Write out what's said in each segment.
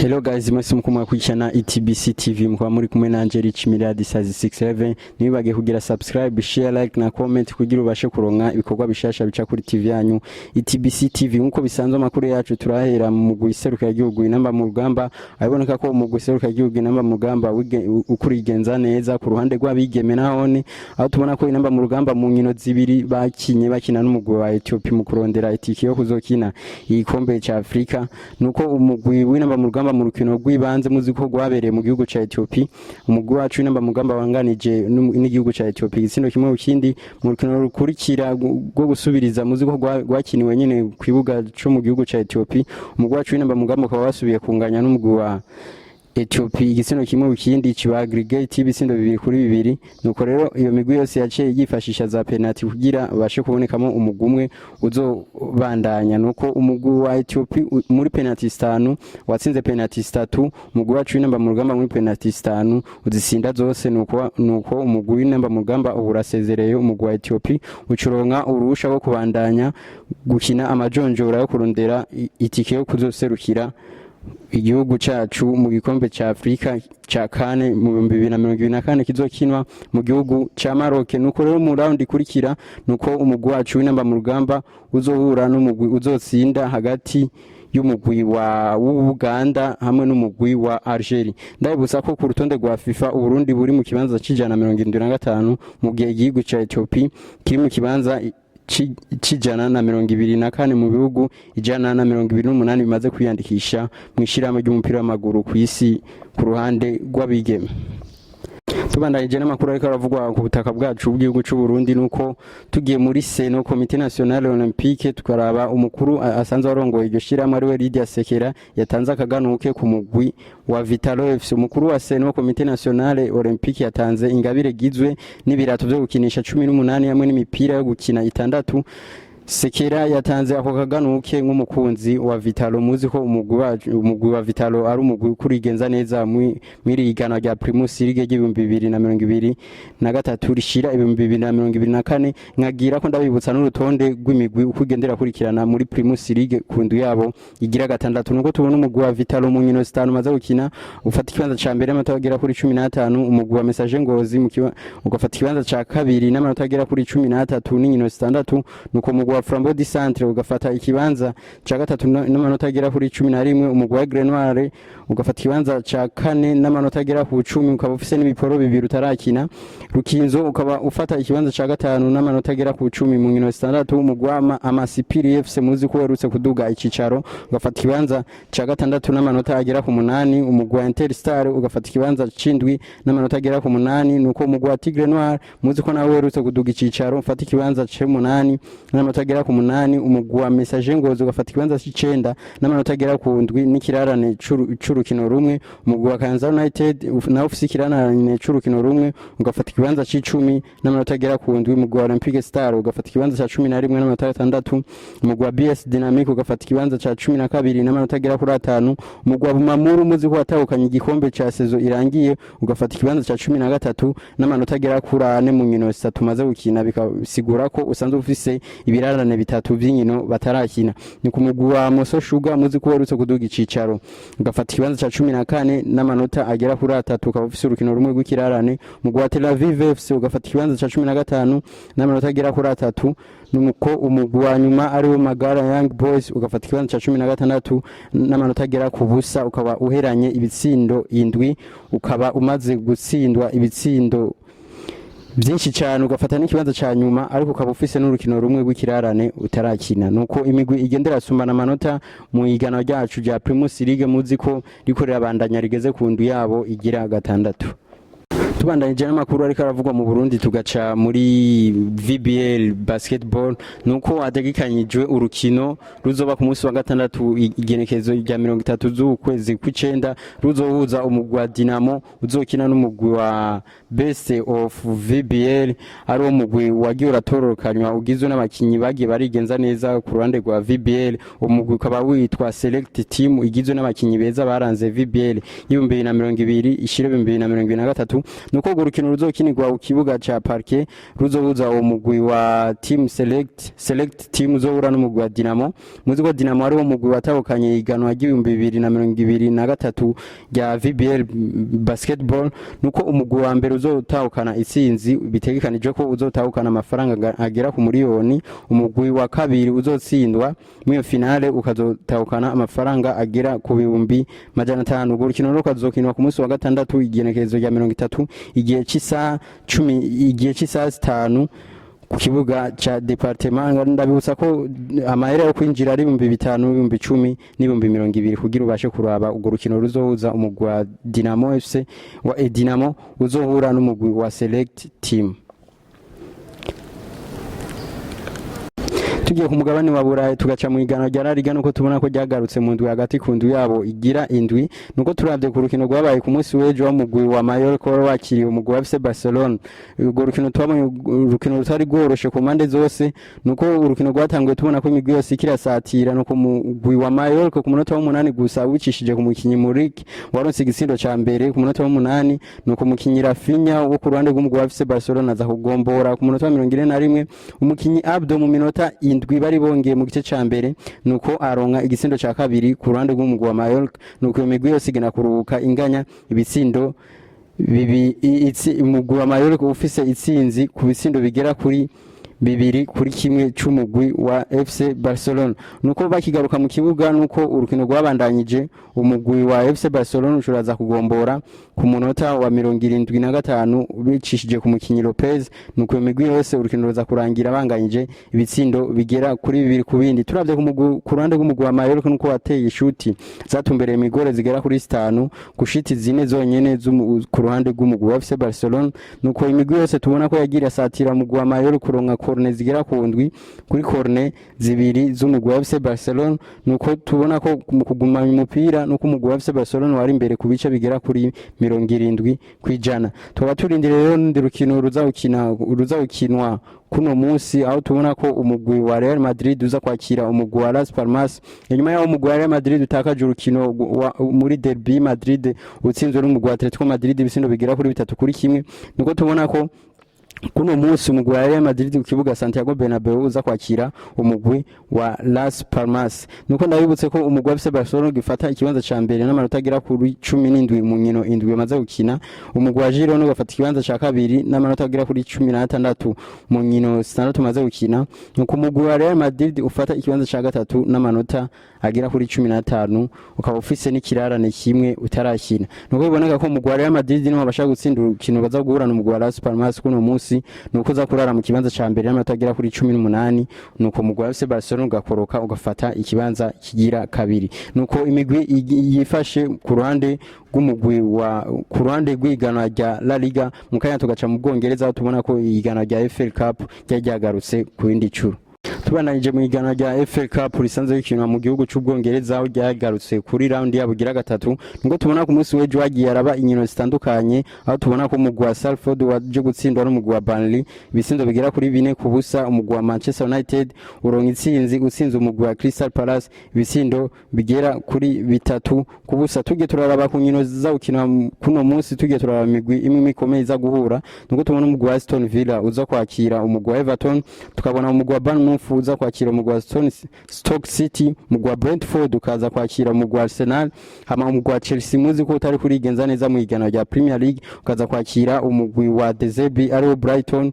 Hello guys, mwese mukuma kwishana ETBC TV mukaba muri kumwe na Angeli Chimiradi Sazi 67 nibage kugira subscribe, share, like na comment kugira ubashe kuronka ibikorwa bishasha bica kuri TV yanyu ETBC TV. Nkuko bisanzwe makuru yacu turahera mu guiseruka igihugu inamba mu rugamba, aboneka ko mu guiseruka igihugu inamba mu rugamba ukurigenza neza ku ruhande rw'abigeme nahone, aho tubona ko inamba mu rugamba mu nkino zibiri bakina n'umugwi wa Ethiopia mu kurondera itike yo kuzokina igikombe ca Afrika. Nuko umugwi w'inamba mu rugamba mu rukino rw'ibanze muziko gwabereye mu gihugu ca Ethiopia, umugwi wacu inamba mu rugamba wanganije n'igihugu ca Ethiopia igitsino kimwe mu kindi mu rukino rukurikira rwo gusubiriza muziko gwakiniwe nyene kwibuga cyo mu gihugu ca Ethiopia. Umugwi wacu inamba mu rugamba ukaba wasubiye kunganya n'umugwi wa Ethiopia igitsino kimwe mu kindi kiba aggregate y'ibisindo 2-2. Nuko rero iyo migwi yose yaciye yifashisha za penalty kugira bashe kubonekamo umugwi umwe uzobandanya. Nuko umugwi wa Ethiopia muri penalty 5 watsinze penalty 3, umugwi wacu inamba mu rugamba muri penalty 5 uzisinda zose. Nuko umugwi inamba mu rugamba urasezereye umugwi wa Ethiopia ucuronka urusha wo kubandanya gukina amajonjora yo kurondera itike yo kuzoserukira igihugu cacu mu gikombe ca Afrika ca kane mu 2024 kizokinwa mu gihugu ca Maroc. Nuko rero mu round ikurikira nuko umugwi wacu w'inamba mu rugamba uzohura n'umugwi uzotsinda hagati y'umugwi wa Uganda hamwe n'umugwi wa Algeria. Ndabibutsa ko ku rutonde rwa FIFA Uburundi buri mu kibanza c'175 mu gihe igihugu ca Ethiopia kiri mu kibanza cijana na 24 mu bihugu 128 bimaze kwiyandikisha mu ishirahamwe ry'umupira w'amaguru ku isi ku ruhande rw'abigeme. Tubandanije n'amakuru ariko aravugwa ku butaka bwacu bw'igihugu cy'u Burundi, nuko tugiye muri Seno Comité National Olympique tukaraba umukuru asanzwe arongoye iryo shirahamwe ari we Lydia Sekera yatanze akaganuke ku mugwi wa Vitalo FC. Umukuru wa Seno Comité National Olympique yatanze ingabire gizwe n'ibirato byo gukinisha 18 hamwe n'imipira yo gukina 6. Sekera yatanze ako kaganuke nk'umukunzi wa Vitalo. Muzi ko umugwi wa Vitalo ari umugwi ukurigenza neza mwiri igana rya Primus League y'ibihumbi 2023 rishira 2024. Nkagira ko ndabibutsa n'urutonde rw'imigwi ukugendera kurikirana muri Primus League kundu yabo igira 6. Nuko tubona umugwi wa Vitalo mu nkino 5 maze gukina ufata ikibanza ca mbere n'amanota agera kuri 15, umugwi wa Message Ngozi ugafata ikibanza ca kabiri n'amanota agera kuri 13 n'inkino 6. Nuko umugwi wa Flambeau du Centre ugafata ikibanza ca gatatu n'amanota agera kuri 11, umugwi wa Grenoire ugafata ikibanza ca kane n'amanota agera ku 10, ukaba ufise n'ibiporo bibiri utarakina. Rukinzo ukaba ufata ikibanza ca gatanu n'amanota agera ku 10 mu nkino 6. Umugwi wa Amasipiri FC muzi ko werutse kuduga icicaro ugafata ikibanza ca gatandatu n'amanota agera ku 8, umugwi wa Interstar ugafata ikibanza c'indwi n'amanota agera ku 8. Nuko umugwi wa Tigre Noir muzi ko nawe werutse kuduga icicaro ufata ikibanza c'8 n'amanota agera ku 8, umugwi wa Message Ngozi ugafata ikibanza c'9 n'amanota agera ku 7 n'ikirarane c'urukino rumwe. Umugwi wa Kayanza United nawe ufise ikirarane c'urukino rumwe ugafata ikibanza c'10 n'amanota agera ku 7. Umugwi wa Olympique Star ugafata ikibanza ca 11 n'amanota 6. Umugwi wa BS Dynamic ugafata ikibanza ca 12 n'amanota agera kuri 5. Umugwi wa Bumamuru muzi ko watahukanye igikombe ca saison irangiye ugafata ikibanza ca 13 n'amanota agera kuri 4 mu nkino 3 maze gukina, bikasigura ko usanzwe ufise ibirarane bitatu by'inkino batarakina. Ni ku mugwi wa Moso Sugar muzi ko werutse kuduga icicaro ugafata ikibanza ca 14 n'amanota agera kuri 3, ukaba ufise urukino rumwe rw'ikirarane. Umugwi wa Tel Aviv FC ugafata ikibanza ca 15 n'amanota agera kuri 3. Nuko umugwi wa nyuma ari wo Magara Young Boys ugafata ikibanza ca 16 n'amanota agera ku busa, ukaba uheranye ibitsindo 7, ukaba umaze gutsindwa ibitsindo byinshi cyane, ugafata n'ikibanza ca nyuma ariko ukaba ufise n'urukino rumwe rw'ikirarane utarakina. Nuko imigwi igendera sumbana amanota mu igano ryacu rya Primus League muzi ko rikorera bandanya rigeze ku ndu yabo igira 6. Tubandanije n'amakuru ariko aravugwa mu Burundi tugaca muri VBL basketball. Nuko adegekanyijwe urukino ruzoba ku munsi wa gatandatu igenekezo rya 30 z'ukwezi kw'icenda ruzohuza umugwi wa Dinamo uzokina n'umugwi wa Best of VBL, ari wo mugwi wagiye uratororokanywa ugizwe n'abakinyi bagiye barigenza neza ku ruhande rwa VBL. Umugwi ukaba witwa Select Team igizwe n'abakinyi beza baranze VBL 2020 ishire 2023. nuko urwo rukino ruzokinirwa ku kibuga ca Parquet ruzohuza uwo mugwi wa Team Select team uzohura n'umugwi wa Dinamo. Muzi ko Dinamo ari wo mugwi watahukanye iganwa ry'ibihumbi 2023 rya VBL basketball, nuko umugwi wa mbere uzotahukana itsinzi bitegekanije ko uzotahukana amafaranga agera ku miliyoni, umugwi wa kabiri uzotsindwa mu finale ukazotahukana amafaranga agera ku bihumbi 500. Urwo rukino rukazokinwa ku munsi wa gatandatu igenekerezo rya 30 igihe cy'isaha 5 ku kibuga cha departement. Ndabibutsa ko amahera yo kwinjira ari 5,000, 10,000 n'ibihumbi 20 kugira ubashe kuraba urwo rukino ruzohuza umugwi wa Dinamo FC wa Dinamo uzohura n'umugwi wa Select team. Tugiye ku mugabane wa Burayi tugaca mu igano rya La Liga, nuko tubona ko ryagarutse mu ndwi hagati ku ndwi yabo igira indwi, nuko turavye ku rukino rwabaye ku munsi w'ejo w'umugwi wa Mallorca wakiriye umugwi wa FC Barcelona. Urwo rukino twabonye urukino rutari rworoshe ku mpande zose, nuko urukino rwatanguye tubona ko imigwi yose ikirasatira, nuko umugwi wa Mallorca ku munota wa 8 gusa wicishije ku mukinyi Muric waronse igisindo ca mbere ku munota wa 8, nuko umukinyi Rafinha wo ku ruhande rw'umugwi wa FC Barcelona aza kugombora ku munota wa 41, umukinyi Abdo mu minota indwi bari bongeye mu gice ca mbere, nuko aronka igisindo ca kabiri ku ruhande rw'umugwi wa Mallorca, nuko imigwi yose igena kuruhuka inganya ibitsindo umugwi wa Mallorca ufise itsinzi ku bitsindo bigera kuri 2-1 c'umugwi wa FC Barcelona. Nuko bakigaruka mu kibuga, nuko urukino rwabandanyije umugwi wa FC Barcelona ushuraza kugombora ku munota wa 75 bicishije ku mukinyi Lopez, nuko imigwi yose urukino ruza kurangira banganyije ibitsindo bigera kuri 2-2. Turavye ku ruhande rw'umugwi wa Mallorca, nuko wateye ishuti zatumbereye imigore zigera kuri 5 gushiti zine zonyene ku ruhande rw'umugwi wa FC Barcelona, nuko imigwi yose tubona ko yagira satira umugwi wa Mallorca kuronka corner zigera ku ndwi kuri corner zibiri z'umugwi wa FC Barcelona, nuko tubona ko mu kuguma umupira nuko umugwi wa FC Barcelona wari imbere ku bice bigera kuri 70 kwijana. Tuba turindire rero ndi rukino ruzawukinwa kuno munsi, aho tubona ko umugwi wa Real Madrid uza kwakira umugwi wa Las Palmas. Inyuma yaho umugwi wa Real Madrid utakaje urukino muri Derby Madrid utsinzwe n'umugwi wa Atletico Madrid ibisindo bigera kuri 3-1, nuko tubona ko kuno munsi umugwi wa Real Madrid ku kibuga Santiago Bernabeu uza kwakira umugwi wa Las Palmas. Nuko ndabibutse ko umugwi wa FC Barcelona gifata ikibanza ca mbere n'amanota agera kuri 17 mu nkino indwi bamaze gukina, umugwi wa Girona ugafata ikibanza ca kabiri n'amanota agera kuri 16 mu nkino 6 bamaze gukina, nuko umugwi wa Real Madrid ufata ikibanza ca gatatu n'amanota agera kuri 15 ukaba ufise n'ikirarane kimwe utarakina. Nuko biboneka ko umugwi wa Real Madrid niho bashaka gutsinda urukino baza guhura n'umugwi wa Las Palmas kuno munsi, nuko za kurara mu kibanza ca mbere n'amanota agera kuri 18, nuko umugwi wa FC Barcelona ugakoroka ugafata ikibanza kigira kabiri. Nuko imigwi yifashe ku ruhande rw'igana rya La Liga. Mu kanya tugaca mu Bwongereza aho tubona ko igana rya FA Cup ryagarutse ku yindi curo. Tubananije mu igana rya FA Cup risanzwe rikinwa mu gihugu c'Ubwongereza aho ryagarutse kuri round yabo gira gatatu, ngo tubona ku munsi w'ejo wagiye araba inkino zitandukanye, aho tubona ko umugwi wa Salford waje gutsindwa n'umugwi wa Burnley ibisindo bigera kuri 4-0, umugwi wa Manchester United uronka itsinzi utsinze umugwi wa Crystal Palace ibisindo bigera kuri 3-0. Tugiye turaraba ku nkino zizawukina kuno munsi, tugiye turaraba imigwi imwe ikomeye iza guhura, nuko tubona umugwi wa Aston Villa uza kwakira umugwi wa Everton, tukabona umugwi wa Bournemouth uza kwakira umugwi wa Stoke City, umugwi wa Brentford ukaza kwakira umugwi wa Arsenal, hama umugwi wa Chelsea muzi ko utari kurigenza neza mu igana rya Premier League ukaza kwakira umugwi wa De Zerbi ariwo Brighton.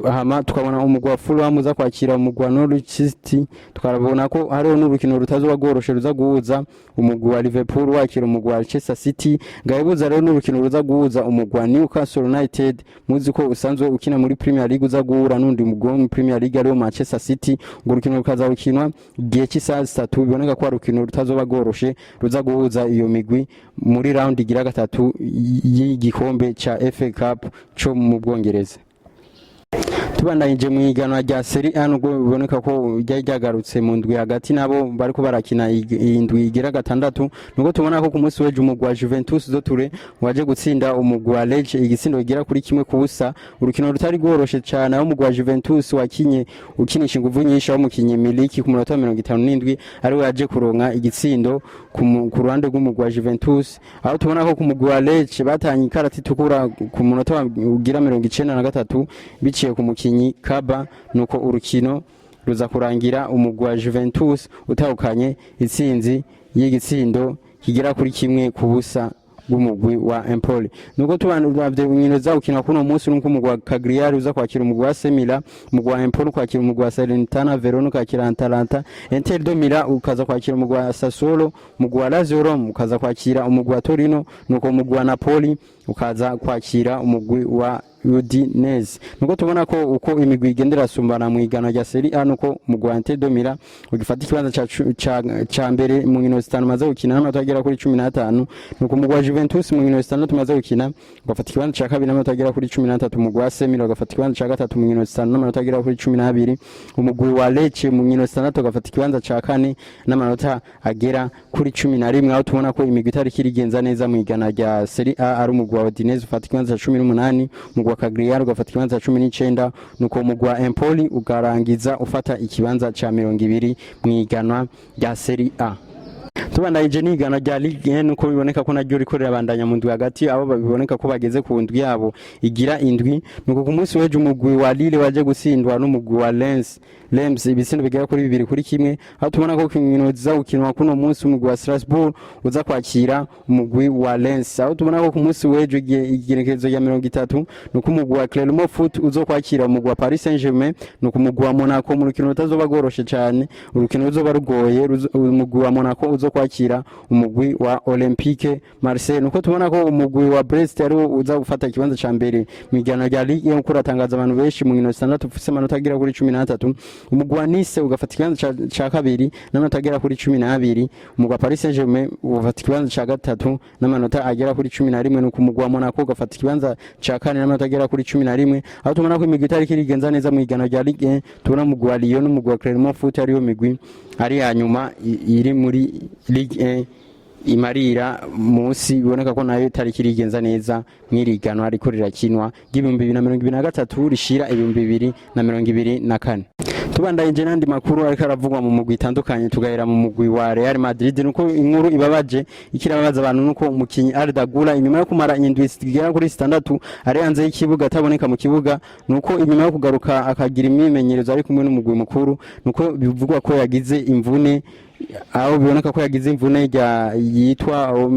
Hama tukabona umugwi wa Fulham uza kwakira umugwi wa Norwich City, tukabona ko hariho n'urukino rutazoba rworoshe ruza guhuza umugwi wa Liverpool wakira umugwi wa Manchester City, ngayibuza rero n'urukino ruza guhuza umugwi wa Newcastle United muzi ko usanzwe ukina muri Premier League uza guhura n'undi mugwi mu Premier League ariwo Manchester City. Ngo urukino rukaza gukinwa igihe cy'isaha 3, biboneka ko urukino rutazoba rworoshe ruza guhuza iyo migwi muri round igira gatatu y'igikombe ca FA Cup cyo mu Bwongereza. Tubandanyije mu iganwa rya Serie A nubwo biboneka ko ryagarutse mu ndwi hagati nabo bariko barakina indwi igira gatandatu, nubwo tubona ko ku munsi w'ejo umugwi wa Juventus Ture waje gutsinda umugwi wa Lecce igitsindo kigira kuri kimwe ku busa, urukino rutari rworoshe cyane aho umugwi wa Juventus wakinye ukinisha inguvu nyinshi aho mukinye Miliki ku munota wa 57 ari we yaje kuronka igitsindo ku ruhande rw'umugwi wa Juventus, aho tubona ko ku mugwi wa Lecce batanye ikarata itukura ku munota ugira 93 biciye ku mukinyi Kaba, nuko urukino ruza kurangira umugwi wa Juventus utahukanye itsinzi y'igitsindo kigira kuri kimwe ku busa bw'umugwi wa Empoli. Nuko tubandavye inkino zawukina kuno munsi nuko umugwi wa Cagliari uza kwakira umugwi wa Semila, umugwi wa Empoli kwakira umugwi wa Salernitana, Verona kwakira Atalanta, Inter de Milan ukaza kwakira umugwi wa Sassuolo, umugwi wa Lazio Roma ukaza kwakira umugwi wa Torino, nuko umugwi wa Napoli ukaza kwakira umugwi wa Udinese. Nuko tubona ko uko imigwi igendera sumbana mu igana rya Serie A nuko umugwi wa Inter de Milan ugifata ikibanza ca mbere mu nkino zitanu maze gukina n'amatagera kuri 15, nuko umugwi wa Juventus mu nkino zitanu tumaze gukina ugafata ikibanza ca kabiri n'amatagera kuri 13, umugwi wa AC Milan ugafata ikibanza ca gatatu mu nkino zitanu n'amatagera kuri 12, umugwi wa Lecce mu nkino zitandatu ugafata ikibanza ca kane n'amanota agera kuri 11, aho tubona ko imigwi itari kirigenza neza mu igana rya Serie A ari umugwi wa Udinese ufata ikibanza ca 18, umugwi wa Cagliari ugafata ikibanza ca 19, nuko umugwi wa Empoli ugarangiza ufata ikibanza ca 20 mu iganwa rya Serie A. Tubandanyije n'igana rya Ligue 1 nuko biboneka ko naryo riko rirabandanya mu ndwi hagati, abo babiboneka ko bageze ku ndwi yabo igira indwi, nuko ku munsi w'ejo umugwi wa Lille waje gutsindwa n'umugwi wa Lens ibitsindo bigera kuri 2-1, aho tubona ko inkino zizagukinwa kuno munsi umugwi wa Strasbourg uza kwakira umugwi wa Lens, aho tubona ko ku munsi w'ejo igenekerezo ya 30 nuko umugwi wa Clermont Foot uzo kwakira umugwi wa Paris Saint-Germain, nuko umugwi wa Monaco mu rukino rutazoba goroshe cyane, urukino ruzoba rugoye, umugwi wa Monaco uzo kwakira umugwi wa Olympique Marseille, nuko tubona ko umugwi wa Brest ari uza gufata ikibanza ca mbere mu igana rya Ligue 1 kuratangaza abantu benshi mu nkino 6 ufise amanota agera kuri 13, umugwi wa Nice ugafata ikibanza ca kabiri n'amanota agera kuri 12, umugwi wa Paris Saint-Germain ugafata ikibanza ca gatatu n'amanota agera kuri 11, nuko umugwi wa Monaco ugafata ikibanza ca kane n'amanota agera kuri 11, aho tubona ko imigwi itari kirigenza neza mu igana rya Ligue 1, tubona umugwi wa Lyon n'umugwi wa Clermont Foot ariyo migwi ari hanyuma iri muri Ligue 1 imarira munsi biboneka ko nayo itari kirigenza neza mwiriganwa ariko rirakinwa g'2023 rishira 2024. Tubandanyije n'andi makuru ariko aravugwa mu mugwi itandukanye, tugahera mu mugwi wa Real Madrid nuko inkuru ibabaje ikirababaza abantu nuko umukinyi Arda Güler inyuma yo kumara indwi zigera kuri 6 ari hanze y'ikibuga ataboneka mu kibuga, nuko inyuma yo kugaruka akagira imyimenyerezo ari kumwe n'umugwi mukuru, nuko bivugwa ko yagize imvune, aho biboneka ko yagize imvune yitwa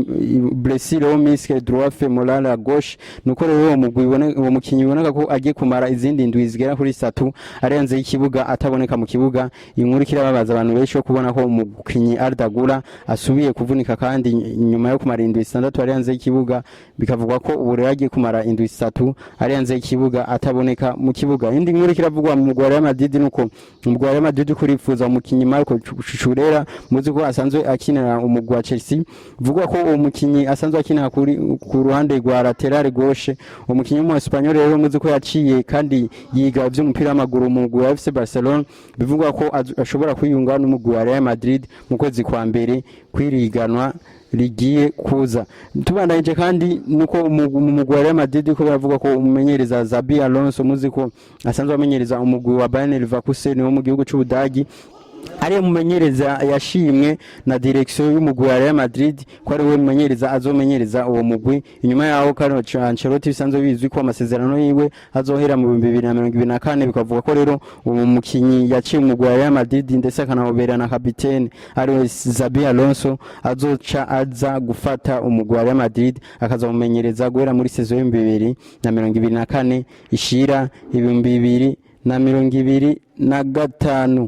blessure au muscle droit fémoral à gauche, nuko rero uwo mukinyi biboneka ko agiye kumara izindi ndwi zigera kuri 3 ari hanze y'ikibuga ataboneka mu kibuga. Inkuru kirababaza abantu benshi yo kubona ko umukinyi Arda Güler asubiye kuvunika kandi nyuma yo kumara indwi 6 ari hanze y'ikibuga, bikavugwa ko ubu rero agiye kumara indwi 3 ari hanze y'ikibuga ataboneka mu kibuga. Indi nkuru kiravugwa mu mugwi wa Real Madrid nuko umugwi wa Real Madrid kurifuza umukinyi Marco Cucurella muzi ko asanzwe akinira umugwi wa Chelsea, vugwa ko uwo mukinyi asanzwe akinira ku ruhande rwa lateral gauche, umukinyi mu Espanyol rero muzi ko yaciye kandi yiga ivy'umupira w'amaguru mu mugwi wa FC Barcelona, bivugwa ko ashobora kwiyunga n'umugwi wa Real Madrid mu kwezi kwa mbere kwiriganwa rigiye kuza. Tubandanyije kandi nuko mu mugwi wa Real Madrid ko baravuga ko umumenyereza Xabi Alonso muzi ko asanzwe amenyereza umugwi wa Bayern Leverkusen wo mu gihugu c'Ubudagi, ari mumenyereza yashimwe na direction y'umugwi wa Real Madrid ko ari we mumenyereza azomenyereza uwo mugwi. Inyuma yaho Carlo Ancelotti bisanzwe bizwi ko amasezerano yiwe azohera mu 2024, bikavuga ko rero uwo mukinyi yaciye umugwi wa Real Madrid ndetse akanahobera na kapitene ari Xabi Alonso azoca aza gufata umugwi wa Real Madrid akazomenyereza guhera muri saison y'2024 ishira 2025.